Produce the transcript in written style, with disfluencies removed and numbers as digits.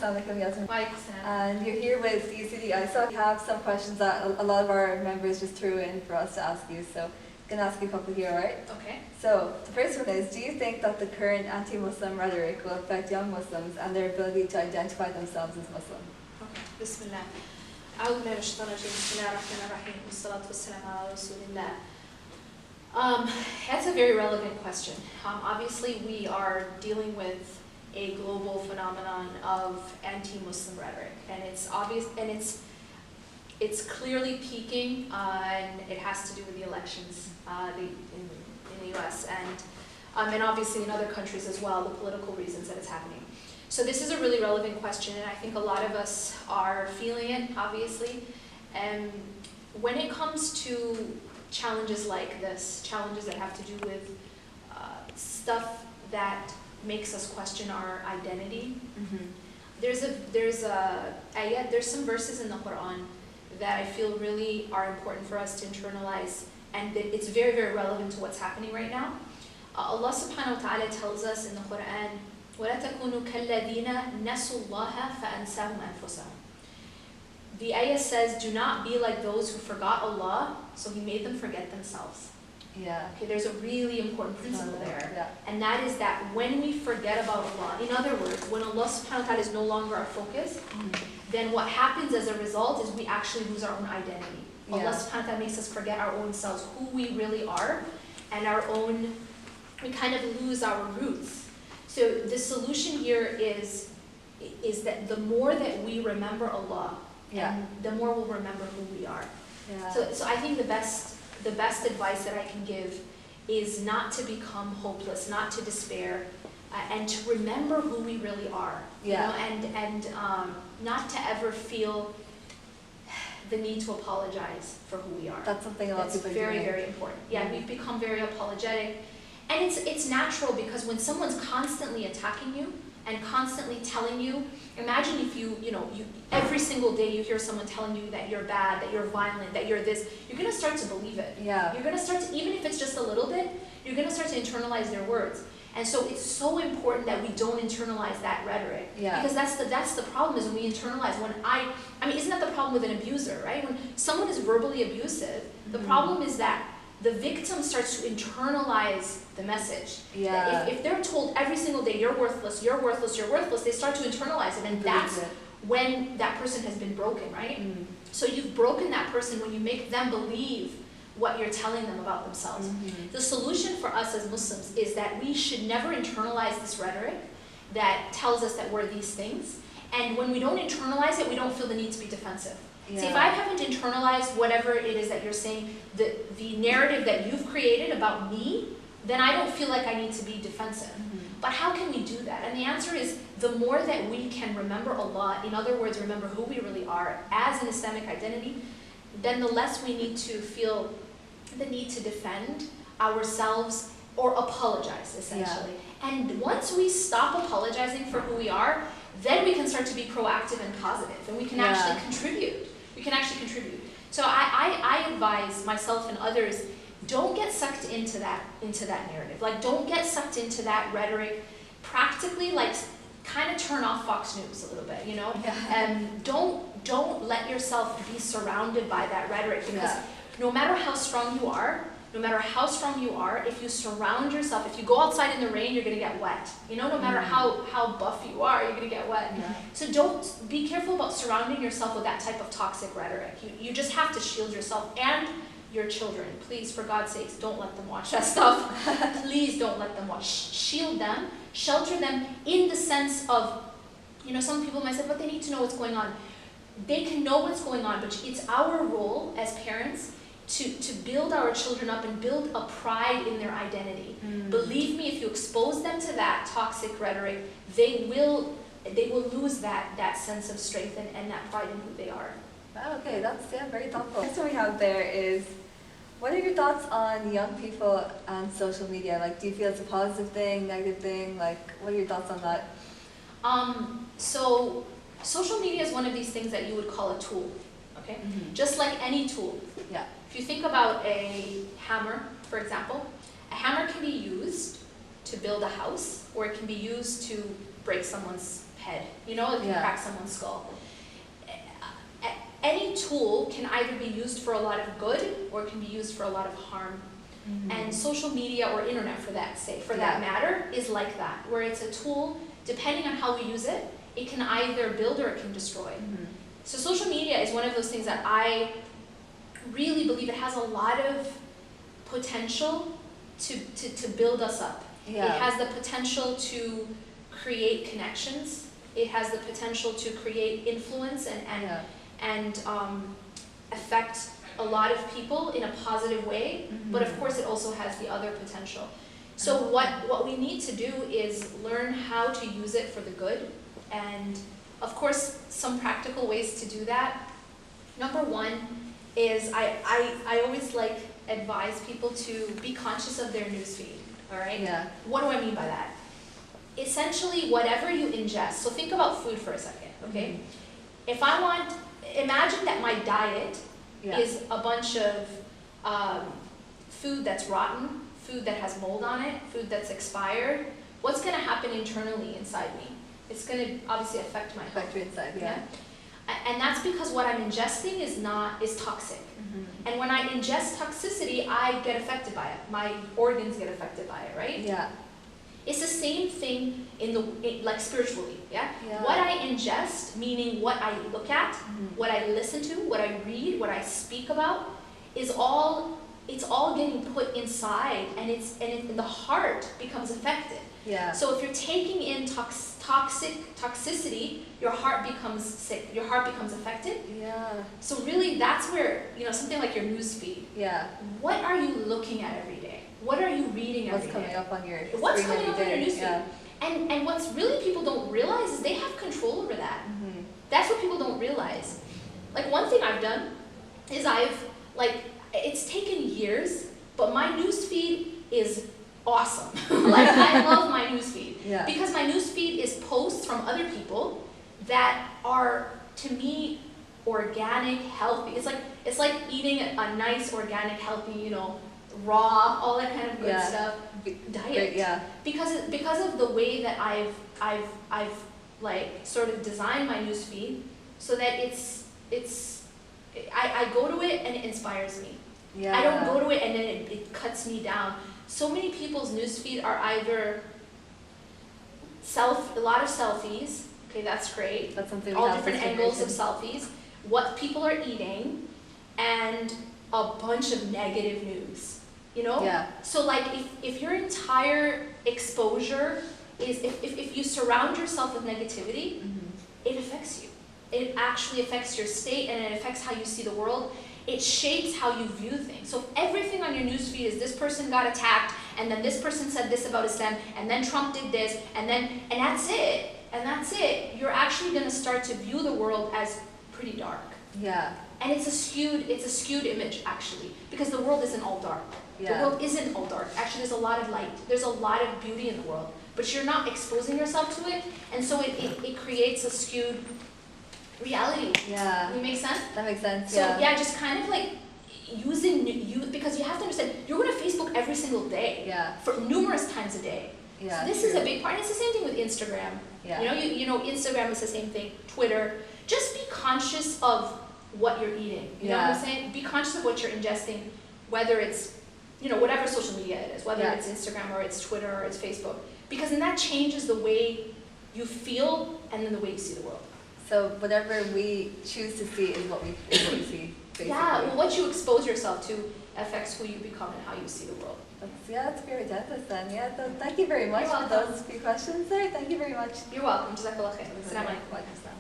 Assalamualaikum, Yasmin. And you're here with UCD ISOC. We have some questions that a lot of our members just threw in for us to ask you, so I'm going to ask you a couple here, alright? Okay. So, the first one is, do you think that the current anti-Muslim rhetoric will affect young Muslims and their ability to identify themselves as Muslim? Okay. Bismillah. أعوذ بالله من الشيطان الرجيم. بسم الله الرحمن الرحيم. والصلاة والسلام على رسول الله. That's a very relevant question. Obviously, we are dealing with a global phenomenon of anti-Muslim rhetoric, and it's obvious, and it's clearly peaking, and it has to do with the elections in the U.S. and obviously in other countries as well, the political reasons that it's happening. So this is a really relevant question, and I think a lot of us are feeling it, obviously. And when it comes to challenges like this, challenges that have to do with stuff that makes us question our identity, there's some verses in the Quran that I feel really are important for us to internalize, and that it's very, very relevant to what's happening right now. Allah subhanahu wa ta'ala tells us in the Quran, وَلَا تَكُونُوا كَالَّذِينَ نَسُوا اللَّهَ فَأَنْسَاهُمْ أَنفُسَهُم. The ayah says, do not be like those who forgot Allah, so He made them forget themselves. Yeah. Okay, there's a really important principle there. Yeah. And that is that when we forget about Allah, in other words, when Allah subhanahu wa ta'ala is no longer our focus, then what happens as a result is we actually lose our own identity. Yeah. Allah subhanahu wa ta'ala makes us forget our own selves, who we really are, and we kind of lose our roots. So the solution here is that the more that we remember Allah, and the more we'll remember who we are. Yeah. So I think the best advice that I can give is not to become hopeless, not to despair, and to remember who we really are. Yeah. You know, and not to ever feel the need to apologize for who we are. That's something a lot of people are very, doing. very important. Yeah, we've become very apologetic. And it's natural, because when someone's constantly attacking you and constantly telling you, imagine if you every single day you hear someone telling you that you're bad, that you're violent, that you're this, you're going to start to believe it. Yeah. You're going to start to, even if it's just a little bit, you're going to start to internalize their words. And so it's so important that we don't internalize that rhetoric. Yeah. Because that's the problem, is when we internalize. I mean, isn't that the problem with an abuser, right? When someone is verbally abusive, the problem is that the victim starts to internalize the message. Yeah. If they're told every single day, you're worthless, you're worthless, you're worthless, they start to internalize it, and that's when that person has been broken, right? So you've broken that person when you make them believe what you're telling them about themselves. The solution for us as Muslims is that we should never internalize this rhetoric that tells us that we're these things, and when we don't internalize it, we don't feel the need to be defensive. Yeah. See, if I haven't internalized whatever it is that you're saying, the narrative that you've created about me, then I don't feel like I need to be defensive. But how can we do that? And the answer is, the more that we can remember Allah, in other words, remember who we really are as an Islamic identity, then the less we need to feel the need to defend ourselves or apologize, essentially. Yeah. And once we stop apologizing for who we are, then we can start to be proactive and positive, and we can actually contribute. We can actually contribute. So I advise myself and others, don't get sucked into that narrative. Like, don't get sucked into that rhetoric. Practically, like, kind of turn off Fox News a little bit, you know? And don't let yourself be surrounded by that rhetoric, because no matter how strong you are, if you surround yourself, if you go outside in the rain, you're going to get wet. You know, no matter how buff you are, you're going to get wet. So don't be careful about surrounding yourself with that type of toxic rhetoric. You just have to shield yourself and your children. Please, for God's sakes, don't let them watch that stuff. Please don't let them watch. Shield them, shelter them, in the sense of, some people might say, but they need to know what's going on. They can know what's going on, but it's our role as parents to build our children up and build a pride in their identity. Believe me, if you expose them to that toxic rhetoric, they will lose that sense of strength and that pride in who they are. Okay, that's very thoughtful. Next one we have there is, what are your thoughts on young people and social media? Like, do you feel it's a positive thing, negative thing? Like, what are your thoughts on that? So social media is one of these things that you would call a tool, okay? Just like any tool. Yeah. If you think about a hammer, for example, a hammer can be used to build a house, or it can be used to break someone's head, you know, it can Yeah. crack someone's skull. Any tool can either be used for a lot of good or it can be used for a lot of harm. And social media, or internet for that matter, is like that, where it's a tool, depending on how we use it, it can either build or it can destroy. So social media is one of those things that I really believe it has a lot of potential to build us up. It has the potential to create connections. It has the potential to create influence and affect a lot of people in a positive way, but of course it also has the other potential. So what we need to do is learn how to use it for the good, and of course some practical ways to do that. Number one is I always advise people to be conscious of their newsfeed, all right? Yeah. What do I mean by that? Essentially, whatever you ingest, so think about food for a second, okay? If imagine that my diet is a bunch of food that's rotten, food that has mold on it, food that's expired. What's going to happen internally inside me? It's going to obviously affect my health. Affect your inside, yeah. And that's because what I'm ingesting is toxic. And when I ingest toxicity, I get affected by it. My organs get affected by it, right? Yeah. It's the same thing like spiritually, yeah? What I ingest, meaning what I look at, what I listen to, what I read, what I speak about, it's all getting put inside, and the heart becomes affected. Yeah. So if you're taking in toxicity, your heart becomes sick, your heart becomes affected. Yeah. So really that's where, something like your news feed. Yeah. What are you looking at every day? What are you reading every day? What's coming up on your What's coming up on your newsfeed? Yeah. And what's really people don't realize is they have control over that. That's what people don't realize. Like one thing I've done is it's taken years, but my newsfeed is awesome. I love my newsfeed. Yeah. Because my newsfeed is posts from other people that are, to me, organic, healthy. It's like eating a nice, organic, healthy, raw, all that kind of good stuff diet. Yeah. Because of the way that I've sort of designed my newsfeed, so that I go to it and it inspires me. Yeah. I don't go to it and then it cuts me down. So many people's newsfeed are either a lot of selfies. Okay, that's great. That's something we all have different this angles of generation. selfies, what people are eating, and a bunch of negative news. Yeah. So if your entire exposure is if you surround yourself with negativity, it affects you. It actually affects your state, and it affects how you see the world. It shapes how you view things. So if everything on your newsfeed is this person got attacked, and then this person said this about Islam, and then Trump did this, and that's it, you're actually going to start to view the world as pretty dark. Yeah. And it's a skewed image, actually, because the world isn't all dark. Yeah. The world isn't all dark. Actually, there's a lot of light. There's a lot of beauty in the world, but you're not exposing yourself to it, and so it creates a skewed reality. Yeah. Does it make sense? That makes sense. So just kind of because you have to understand, you're going to Facebook every single day. Yeah. For numerous times a day. Yeah. So this is a big part. And it's the same thing with Instagram. Yeah. Instagram is the same thing. Twitter. Just be conscious of what you're eating. You know what I'm saying? Be conscious of what you're ingesting, whether it's, whatever social media it is, whether it's Instagram or it's Twitter or it's Facebook, because then that changes the way you feel and then the way you see the world. So whatever we choose to see is what we see, basically. Yeah, well, what you expose yourself to affects who you become and how you see the world. That's very dentist then. Yeah, so thank you very much for those few questions there. Thank you very much. You're welcome. Jazakallah khair. Assalamu alaikum. Wa alaikum assalam.